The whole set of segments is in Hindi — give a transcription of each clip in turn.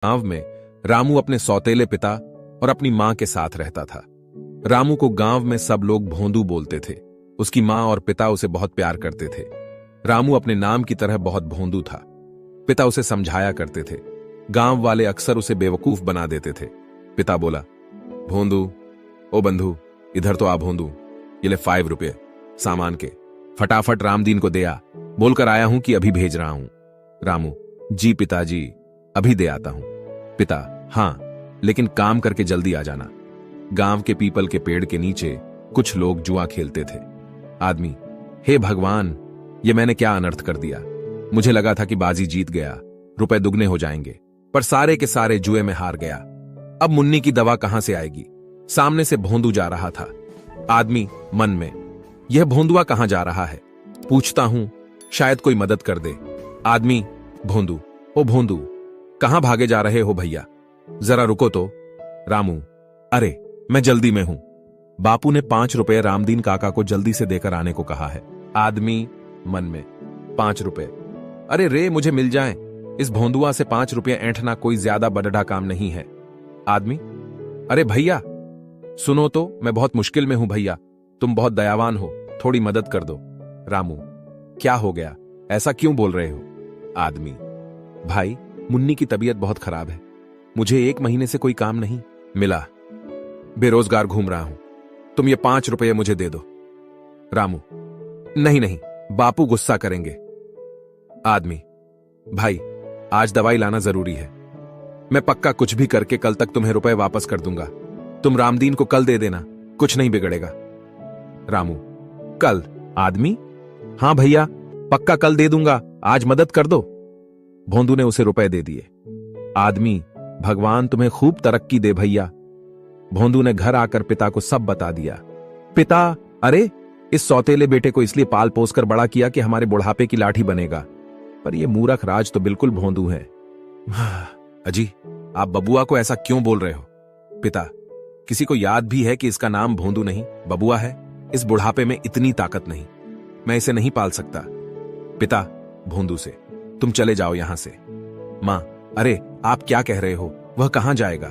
गांव में रामू अपने सौतेले पिता और अपनी मां के साथ रहता था। रामू को गांव में सब लोग भोंदू बोलते थे। उसकी मां और पिता उसे बहुत प्यार करते थे। रामू अपने नाम की तरह बहुत भोंदू था। पिता उसे समझाया करते थे। गांव वाले अक्सर उसे बेवकूफ बना देते थे। पिता बोला, भोंदू, ओ बंधु, इधर तो आ भोंदू, ये ले 5 रुपये सामान के, फटाफट रामदीन को दे आ, बोलकर आया हूं कि अभी भेज रहा हूं। रामू, जी पिताजी, अभी दे आता हूं। पिता, हां, लेकिन काम करके जल्दी आ जाना। गांव के पीपल के पेड़ के नीचे कुछ लोग जुआ खेलते थे। आदमी, हे भगवान, ये मैंने क्या अनर्थ कर दिया। मुझे लगा था कि बाजी जीत गया, रुपए दुगने हो जाएंगे, पर सारे के सारे जुए में हार गया। अब मुन्नी की दवा कहां से आएगी। सामने से भोंदू जा रहा था। आदमी मन में, यह भोंदुआ कहां जा रहा है, पूछता हूं, शायद कोई मदद कर दे। आदमी, भोंदू, ओ भोंदू, कहां भागे जा रहे हो भैया, जरा रुको तो। रामू, अरे मैं जल्दी में हूं, बापू ने 5 रुपए रामदीन काका को जल्दी से देकर आने को कहा है। आदमी मन में, 5 रुपए, अरे रे मुझे मिल जाएं, इस भोंदुआ से 5 रुपए ऐंठना कोई ज्यादा बड़ा काम नहीं है। आदमी, अरे भैया सुनो तो, मैं बहुत मुश्किल में हूं भैया, तुम बहुत दयावान हो, थोड़ी मदद कर दो। रामू, क्या हो गया, ऐसा क्यों बोल रहे हो। आदमी, भाई मुन्नी की तबीयत बहुत खराब है, मुझे 1 महीने से कोई काम नहीं मिला, बेरोजगार घूम रहा हूं, तुम ये 5 रुपये मुझे दे दो। रामू, नहीं नहीं, बापू गुस्सा करेंगे। आदमी, भाई आज दवाई लाना जरूरी है, मैं पक्का कुछ भी करके कल तक तुम्हें रुपए वापस कर दूंगा, तुम रामदीन को कल दे देना, कुछ नहीं बिगड़ेगा। रामू, कल। आदमी, हां भैया पक्का कल दे दूंगा, आज मदद कर दो। भोंदू ने उसे रुपए दे दिए। आदमी, भगवान तुम्हें खूब तरक्की दे भैया। भोंदू ने घर आकर पिता को सब बता दिया। पिता, अरे इस सौतेले बेटे को इसलिए पाल पोस कर बड़ा किया कि हमारे बुढ़ापे की लाठी बनेगा, पर यह मूर्ख राज तो बिल्कुल भोंदू है। अजी, आप बबुआ को ऐसा क्यों बोल रहे हो। पिता, किसी को याद भी है कि इसका नाम भोंदू नहीं बबुआ है, इस बुढ़ापे में इतनी ताकत नहीं, मैं इसे नहीं पाल सकता। पिता, भोंदू से, तुम चले जाओ यहां से। मां, अरे आप क्या कह रहे हो, वह कहां जाएगा,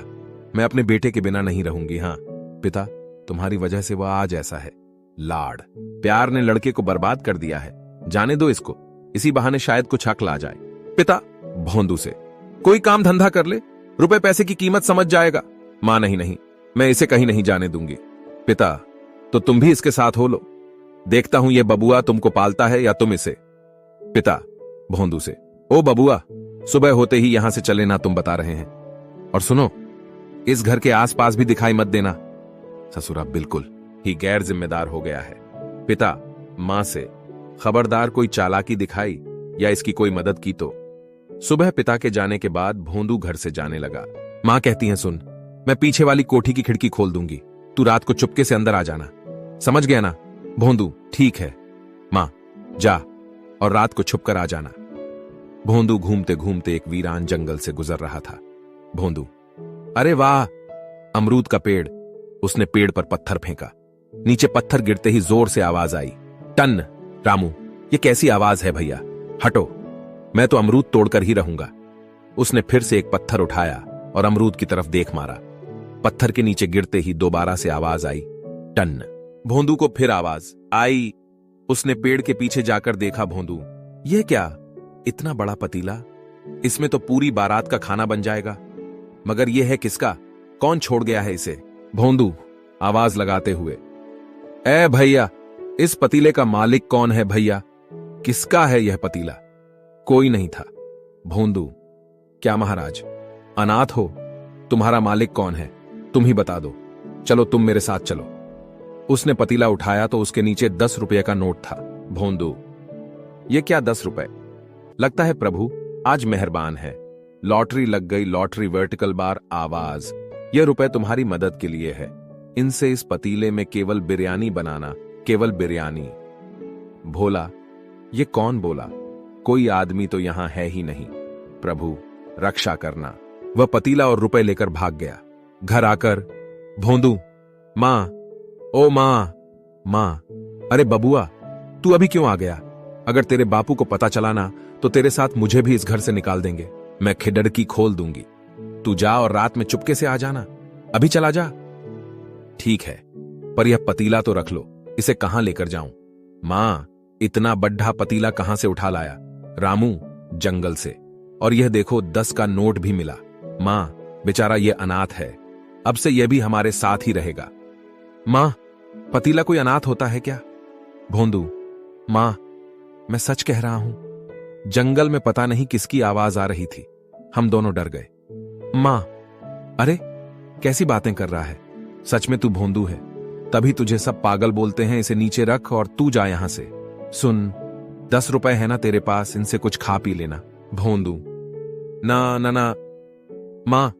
मैं अपने बेटे के बिना नहीं रहूंगी। हां पिता, तुम्हारी वजह से वह आज ऐसा है। लाड प्यार ने लड़के को बर्बाद कर दिया है, जाने दो इसको, इसी बहाने शायद कुछ अक्ल आ जाए। पिता, भोंदू से, कोई काम धंधा कर ले, रुपए पैसे की कीमत समझ जाएगा। मां, नहीं नहीं, मैं इसे कहीं नहीं जाने दूंगी। पिता, तो तुम भी इसके साथ हो लो, देखता हूं यह बबुआ तुमको पालता है या तुम इसे। पिता, भोंदू से, ओ बबुआ, सुबह होते ही यहां से चले ना, तुम बता रहे हैं, और सुनो, इस घर के आसपास भी दिखाई मत देना। ससुरा बिल्कुल ही गैर जिम्मेदार हो गया है। पिता, मां से, खबरदार कोई चालाकी दिखाई या इसकी कोई मदद की तो। सुबह पिता के जाने के बाद भोंदू घर से जाने लगा। मां कहती है, सुन, मैं पीछे वाली कोठी की खिड़की खोल दूंगी, तू रात को चुपके से अंदर आ जाना, समझ गया ना। भोंदू, ठीक है मां, जा और रात को छुप कर आ जाना। भोंदू घूमते घूमते एक वीरान जंगल से गुजर रहा था। भोंदू, अरे वाह, अमरूद का पेड़। उसने पेड़ पर पत्थर फेंका, नीचे पत्थर गिरते ही जोर से आवाज आई, टन। रामू, ये कैसी आवाज है भैया, हटो, मैं तो अमरूद तोड़कर ही रहूंगा। उसने फिर से एक पत्थर उठाया और अमरूद की तरफ देख मारा। पत्थर के नीचे गिरते ही दोबारा से आवाज आई, टन। भोंदू को फिर आवाज आई। उसने पेड़ के पीछे जाकर देखा। भोंदू, यह क्या, इतना बड़ा पतीला, इसमें तो पूरी बारात का खाना बन जाएगा, मगर यह है किसका, कौन छोड़ गया है इसे। भोंदू आवाज लगाते हुए, ए भैया, इस पतीले का मालिक कौन है भैया, किसका है यह पतीला। कोई नहीं था। भोंदू, क्या महाराज अनाथ हो, तुम्हारा मालिक कौन है, तुम ही बता दो, चलो तुम मेरे साथ चलो। उसने पतीला उठाया तो उसके नीचे 10 रुपये का नोट था। भोंदू, ये क्या 10 रुपए, लगता है प्रभु आज मेहरबान है, लॉटरी लग गई, लॉटरी वर्टिकल बार आवाज, यह रुपए तुम्हारी मदद के लिए है, इनसे इस पतीले में केवल बिरयानी बनाना, केवल बिरयानी। भोला, ये कौन बोला, कोई आदमी तो यहां है ही नहीं, प्रभु रक्षा करना। वह पतीला और रुपए लेकर भाग गया। घर आकर भोंदू, मां, ओ मां, मां, अरे बबुआ, तू अभी क्यों आ गया, अगर तेरे बापू को पता चला ना तो तेरे साथ मुझे भी इस घर से निकाल देंगे, मैं खिड़की खोल दूंगी। तू जा और रात में चुपके से आ जाना। अभी चला जा। ठीक है, पर यह पतीला तो रख लो, इसे कहां लेकर जाऊं? मां, इतना बड्ढा पतीला कहां से उठा लाया? रामू, जंगल से। और यह देखो 10 का नोट भी मिला। मां, बेचारा ये अनाथ है, अब से यह भी हमारे साथ ही रहेगा। मां, पतीला कोई अनाथ होता है क्या? भोंदू, मां, मैं सच कह रहा हूं। जंगल में पता नहीं किसकी आवाज आ रही थी, हम दोनों डर गए। मां, अरे कैसी बातें कर रहा है? सच में तू भोंदू है, तभी तुझे सब पागल बोलते हैं। इसे नीचे रख और तू जा यहां से। सुन, 10 रुपए है ना तेरे पास, इनसे कुछ खा पी लेना। भोंदू, ना ना ना। मां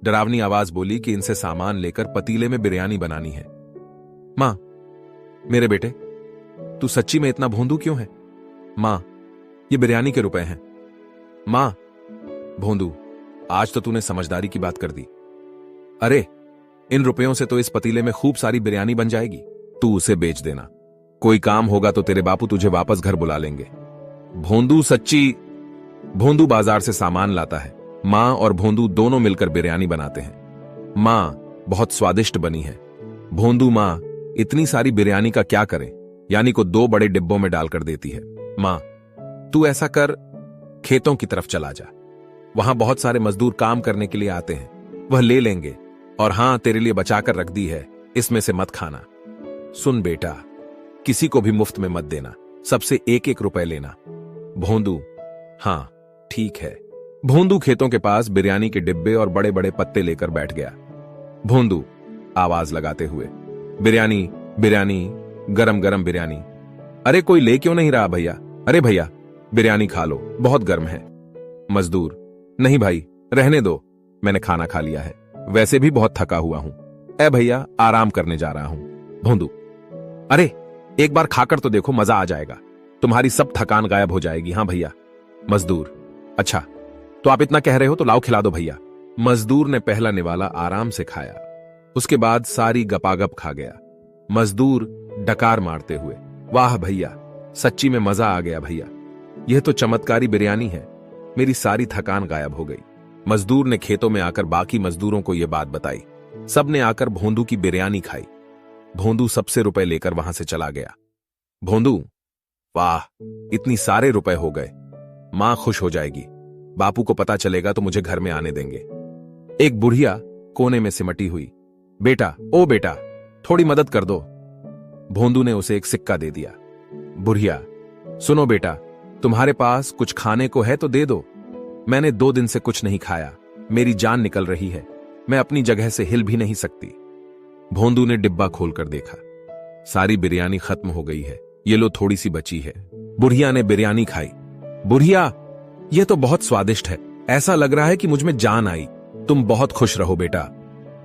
डरावनी आवाज बोली कि इनसे सामान लेकर पतीले में बिरयानी बनानी है। मां, मेरे बेटे, तू सच्ची में इतना भोंदू क्यों है? मां, ये बिरयानी के रुपए हैं। मां, भोंदू, आज तो तूने समझदारी की बात कर दी। अरे, इन रुपयों से तो इस पतीले में खूब सारी बिरयानी बन जाएगी। तू उसे बेच देना, कोई काम होगा तो तेरे बापू तुझे वापस घर बुला लेंगे। भोंदू सच्ची। भोंदू बाजार से सामान लाता है। मां और भोंदू दोनों मिलकर बिरयानी बनाते हैं। मां बहुत स्वादिष्ट बनी है। भोंदू, मां इतनी सारी बिरयानी का क्या करें? यानी को 2 बड़े डिब्बों में डालकर देती है। मां, तू ऐसा कर, खेतों की तरफ चला जा, वहां बहुत सारे मजदूर काम करने के लिए आते हैं, वह ले लेंगे। और हां, तेरे लिए बचाकर रख दी है, इसमें से मत खाना। सुन बेटा, किसी को भी मुफ्त में मत देना, सबसे 1-1 रुपए लेना। भोंदू, हां ठीक है। भोंदू खेतों के पास बिरयानी के डिब्बे और बड़े बड़े पत्ते लेकर बैठ गया। भोंदू आवाज लगाते हुए, बिरयानी बिरयानी, गरम गरम बिरयानी। अरे कोई ले क्यों नहीं रहा भैया? अरे भैया, बिरयानी खा लो, बहुत गर्म है। मजदूर, नहीं भाई, रहने दो, मैंने खाना खा लिया है, वैसे भी बहुत थका हुआ हूं। ए भैया, आराम करने जा रहा हूं। भोंदू, अरे एक बार खाकर तो देखो, मजा आ जाएगा, तुम्हारी सब थकान गायब हो जाएगी। हां भैया। मजदूर, अच्छा तो आप इतना कह रहे हो तो लाओ खिला दो भैया। मजदूर ने पहला निवाला आराम से खाया, उसके बाद सारी गपागप खा गया। मजदूर डकार मारते हुए, वाह भैया, सच्ची में मजा आ गया भैया, यह तो चमत्कारी बिरयानी है, मेरी सारी थकान गायब हो गई। मजदूर ने खेतों में आकर बाकी मजदूरों को यह बात बताई। सबने आकर भोंदू की बिरयानी खाई। भोंदू सबसे रुपए लेकर वहां से चला गया। भोंदू, वाह, इतनी सारे रुपए हो गए, मां खुश हो जाएगी, बापू को पता चलेगा तो मुझे घर में आने देंगे। एक बुढ़िया कोने में सिमटी हुई, बेटा, ओ बेटा, थोड़ी मदद कर दो। भोंदू ने उसे एक सिक्का दे दिया। बुढ़िया, सुनो बेटा, तुम्हारे पास कुछ खाने को है तो दे दो, मैंने 2 दिन से कुछ नहीं खाया, मेरी जान निकल रही है, मैं अपनी जगह से हिल भी नहीं सकती। भोंदू ने डिब्बा खोलकर देखा, सारी बिरयानी खत्म हो गई है, ये लो थोड़ी सी बची है। बुढ़िया ने बिरयानी खाई। बुढ़िया, यह तो बहुत स्वादिष्ट है, ऐसा लग रहा है कि मुझ में जान आई, तुम बहुत खुश रहो बेटा।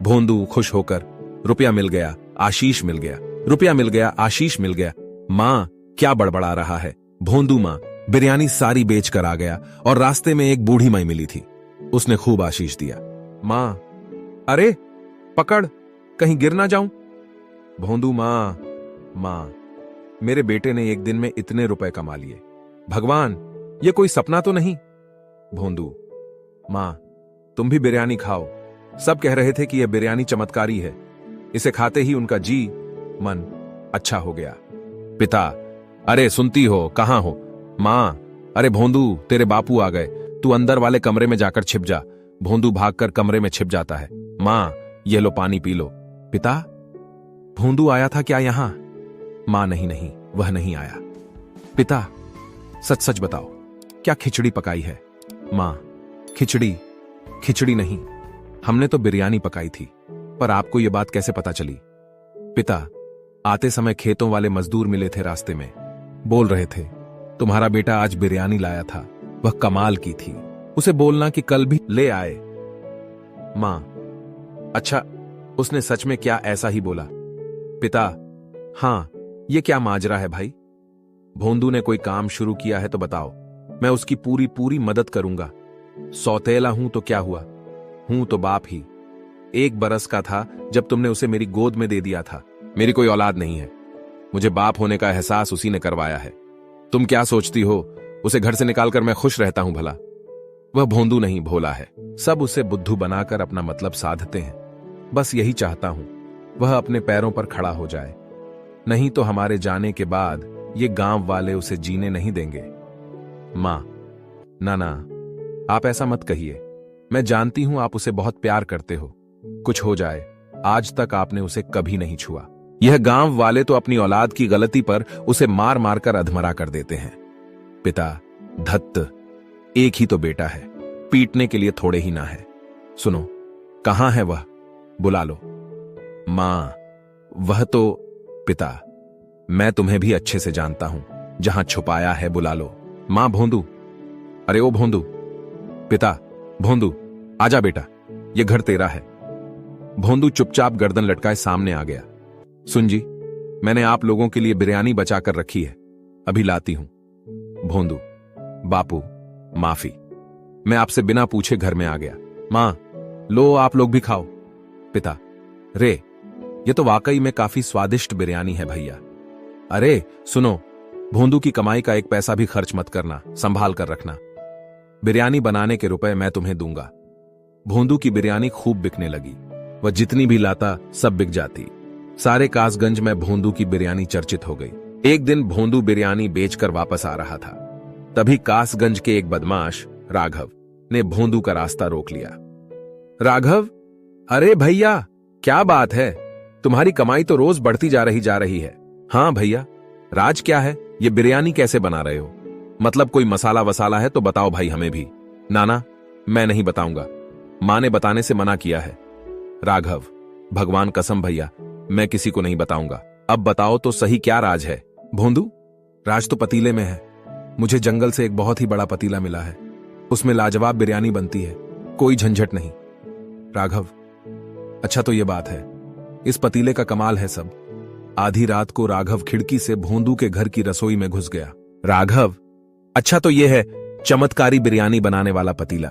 भोंदू खुश होकर, रुपया मिल गया, आशीष मिल गया, रुपया मिल गया, आशीष मिल गया। मां क्या बड़बड़ा रहा है? भोंदू, मां बिरयानी सारी बेच कर आ गया और रास्ते में एक बूढ़ी माई मिली थी, उसने खूब आशीष दिया। मां, अरे पकड़, कहीं गिर ना जाऊं। भोंदू, मां, मेरे बेटे ने एक दिन में इतने रुपए कमा लिए, भगवान, ये कोई सपना तो नहीं। भोंदू, मां, तुम भी बिरयानी खाओ, सब कह रहे थे कि यह बिरयानी चमत्कारी है, इसे खाते ही उनका जी मन अच्छा हो गया। पिता, अरे सुनती हो, कहां हो? मां, अरे भोंदू, तेरे बापू आ गए, तू अंदर वाले कमरे में जाकर छिप जा। भोंदू भागकर कमरे में छिप जाता है। मां, ये लो पानी पी लो। पिता, भोंदू आया था क्या यहां? मां, नहीं, वह नहीं आया। पिता, सच सच बताओ, क्या खिचड़ी पकाई है? मां, खिचड़ी नहीं, हमने तो बिरयानी पकाई थी, पर आपको यह बात कैसे पता चली? पिता, आते समय खेतों वाले मजदूर मिले थे रास्ते में, बोल रहे थे तुम्हारा बेटा आज बिरयानी लाया था, वह कमाल की थी, उसे बोलना कि कल भी ले आए। मां, अच्छा, उसने सच में क्या ऐसा ही बोला? पिता, हां, यह क्या माजरा है भाई? भोंदू ने कोई काम शुरू किया है तो बताओ, मैं उसकी पूरी मदद करूंगा। सौतेला हूं तो क्या हुआ, हूं तो बाप ही। 1 बरस का था जब तुमने उसे मेरी गोद में दे दिया था। मेरी कोई औलाद नहीं है, मुझे बाप होने का एहसास उसी ने करवाया है। तुम क्या सोचती हो, उसे घर से निकालकर मैं खुश रहता हूं भला? वह भोंदू नहीं, भोला है। सब उसे बुद्धू बनाकर अपना मतलब साधते हैं। बस यही चाहता हूं, वह अपने पैरों पर खड़ा हो जाए। नहीं तो हमारे जाने के बाद ये गांव वाले उसे जीने नहीं देंगे। मां, ना, आप ऐसा मत कहिए। मैं जानती हूं आप उसे बहुत प्यार करते हो। कुछ हो जाए, आज तक आपने उसे कभी नहीं छुआ। यह गांव वाले तो अपनी औलाद की गलती पर उसे मार मार कर अधमरा कर देते हैं। पिता, धत्त, एक ही तो बेटा है, पीटने के लिए थोड़े ही ना है। सुनो, कहां है वह? बुला लो। मां, वह तो। पिता, मैं तुम्हें भी अच्छे से जानता हूं, जहां छुपाया है बुला लो। मां, भोंदू, अरे ओ भोंदू। पिता, भोंदू, आजा बेटा, ये घर तेरा है। भोंदू चुपचाप गर्दन लटकाए सामने आ गया। सुन जी, मैंने आप लोगों के लिए बिरयानी बचा कर रखी है, अभी लाती हूं। भोंदू, बापू, माफी, मैं आपसे बिना पूछे घर में आ गया। मां, लो आप लोग भी खाओ। पिता, रे, ये तो वाकई में काफी स्वादिष्ट बिरयानी है भैया। अरे सुनो, भोंदू की कमाई का एक पैसा भी खर्च मत करना, संभाल कर रखना। बिरयानी बनाने के रुपए मैं तुम्हें दूंगा। भोंदू की बिरयानी खूब बिकने लगी। वह जितनी भी लाता सब बिक जाती। सारे कासगंज में भोंदू की बिरयानी चर्चित हो गई। एक दिन भोंदू बिरयानी बेचकर वापस आ रहा था, तभी कासगंज के एक बदमाश राघव ने भोंदू का रास्ता रोक लिया। राघव, अरे भैया, क्या बात है? तुम्हारी कमाई तो रोज बढ़ती जा रही है। हाँ भैया, राज क्या है? ये बिरयानी कैसे बना रहे हो? मतलब कोई मसाला वसाला है तो बताओ भाई हमें भी। नाना, मैं नहीं बताऊंगा, मां ने बताने से मना किया है। राघव, भगवान कसम भैया, मैं किसी को नहीं बताऊंगा। अब बताओ तो सही, क्या राज है? भोंदू, राज तो पतीले में है। मुझे जंगल से एक बहुत ही बड़ा पतीला मिला है, उसमें लाजवाब बिरयानी बनती है, कोई झंझट नहीं। राघव, अच्छा तो ये बात है, इस पतीले का कमाल है सब। आधी रात को राघव खिड़की से भोंदू के घर की रसोई में घुस गया। राघव, अच्छा तो यह है चमत्कारी बिरयानी बनाने वाला पतीला।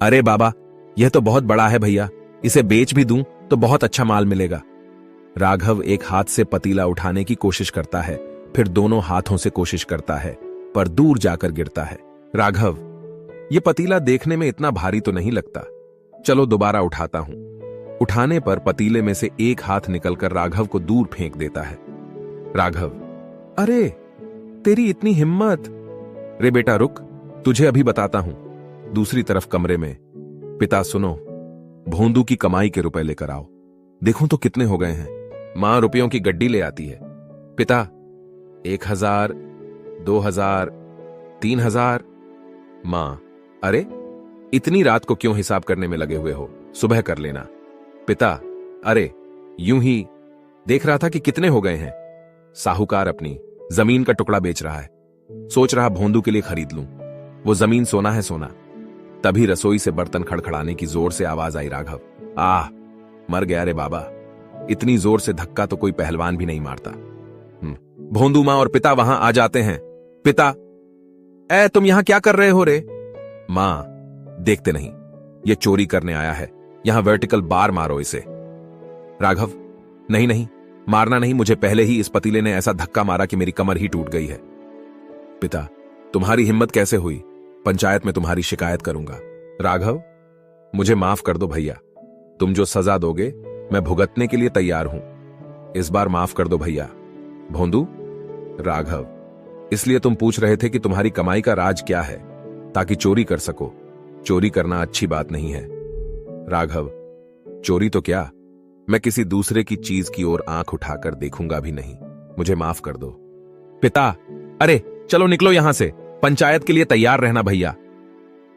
अरे बाबा, यह तो बहुत बड़ा है भैया, इसे बेच भी दूं तो बहुत अच्छा माल मिलेगा। राघव एक हाथ से पतीला उठाने की कोशिश करता है, फिर दोनों हाथों से कोशिश करता है, पर दूर जाकर गिरता है। राघव, यह पतीला देखने में इतना भारी तो नहीं लगता, चलो दोबारा उठाता हूं। उठाने पर पतीले में से एक हाथ निकलकर राघव को दूर फेंक देता है। राघव, अरे तेरी इतनी हिम्मत! रे बेटा रुक, तुझे अभी बताता हूं। दूसरी तरफ कमरे में, पिता सुनो, भोंदू की कमाई के रुपए लेकर आओ, देखूं तो कितने हो गए हैं। मां रुपयों की गड्डी ले आती है। पिता, 1000, 2000, 3000। मां, अरे इतनी रात को क्यों हिसाब करने में लगे हुए हो, सुबह कर लेना। पिता, अरे यूं ही देख रहा था कि कितने हो गए हैं। साहूकार अपनी जमीन का टुकड़ा बेच रहा है, सोच रहा भोंदू के लिए खरीद लूं, वो जमीन सोना है सोना। तभी रसोई से बर्तन खड़खड़ाने की जोर से आवाज आई। राघव, आह, मर गया रे बाबा, इतनी जोर से धक्का तो कोई पहलवान भी नहीं मारता। भोंदू मां और पिता वहां आ जाते हैं। पिता, ए तुम यहां क्या कर रहे हो रे? मां, देखते नहीं, ये चोरी करने आया है, यहां वर्टिकल बार मारो इसे। राघव, नहीं नहीं, मारना नहीं, मुझे पहले ही इस पतीले ने ऐसा धक्का मारा कि मेरी कमर ही टूट गई है। पिता, तुम्हारी हिम्मत कैसे हुई? पंचायत में तुम्हारी शिकायत करूंगा। राघव, मुझे माफ कर दो भैया, तुम जो सजा दोगे मैं भुगतने के लिए तैयार हूं, इस बार माफ कर दो भैया। भोंदू, राघव, इसलिए तुम पूछ रहे थे कि तुम्हारी कमाई का राज क्या है, ताकि चोरी कर सको। चोरी करना अच्छी बात नहीं है। राघव, चोरी तो क्या, मैं किसी दूसरे की चीज की ओर आंख उठाकर देखूंगा भी नहीं, मुझे माफ कर दो। पिता, अरे चलो निकलो यहां से, पंचायत के लिए तैयार रहना भैया।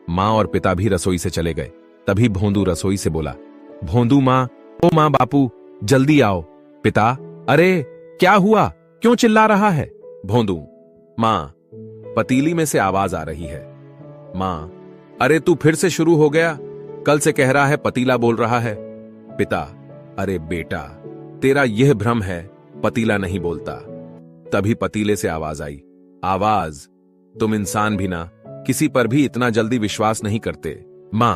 मां और पिता भी रसोई से चले गए। तभी भोंदू रसोई से बोला, भोंदू मां, ओ मां बापू, जल्दी आओ। पिता, अरे क्या हुआ, क्यों चिल्ला रहा है? भोंदू, मां, पतीली में से आवाज आ रही है। मां, अरे तू फिर से शुरू हो गया, कल से कह रहा है पतीला बोल रहा है। पिता, अरे बेटा, तेरा यह भ्रम है, पतीला नहीं बोलता। तभी पतीले से आवाज आई, आवाज, तुम इंसान भी ना, किसी पर भी इतना जल्दी विश्वास नहीं करते। मां,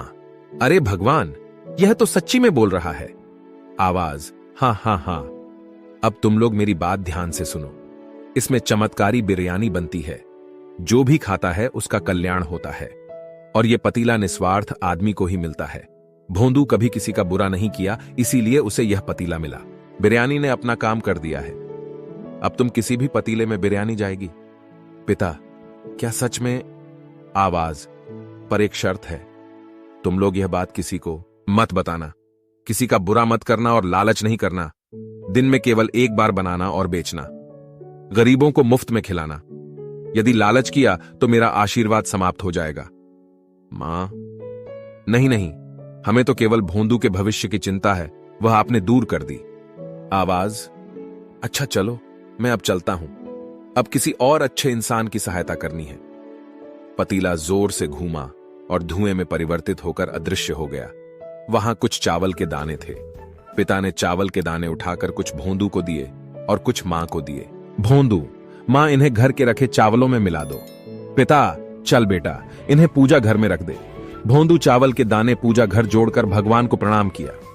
अरे भगवान, यह तो सच्ची में बोल रहा है। आवाज, हां हां हां, अब तुम लोग मेरी बात ध्यान से सुनो, इसमें चमत्कारी बिरयानी बनती है, जो भी खाता है उसका कल्याण होता है, और ये पतीला निस्वार्थ आदमी को ही मिलता है। भोंदू कभी किसी का बुरा नहीं किया, इसीलिए उसे यह पतीला मिला। बिरयानी ने अपना काम कर दिया है। अब तुम किसी भी पतीले में बिरयानी जाएगी। पिता, क्या सच में? आवाज, पर एक शर्त है। तुम लोग यह बात किसी को मत बताना। किसी का बुरा मत करना और लालच नहीं करना। दिन में केवल एक बार बनाना और बेचना। गरीबों को मुफ्त में खिलाना। यदि लालच किया तो मेरा आशीर्वाद समाप्त हो जाएगा। मां, नहीं नहीं, हमें तो केवल भोंदू के भविष्य की चिंता है, वह आपने दूर कर दी। आवाज, अच्छा चलो, मैं अब चलता हूं। अब किसी और अच्छे इंसान की सहायता करनी है। पतीला जोर से घूमा और धुएं में परिवर्तित होकर अदृश्य हो गया। वहां कुछ चावल के दाने थे। पिता ने चावल के दाने उठाकर कुछ भोंदू को दिए और कुछ मां को दिए। भोंदू, मां, इन्हें घर के रखे चावलों में मिला दो। पिता, चल बेटा, इन्हें पूजा घर में रख दे। भोंदू चावल के दाने पूजा घर जोड़कर भगवान को प्रणाम किया।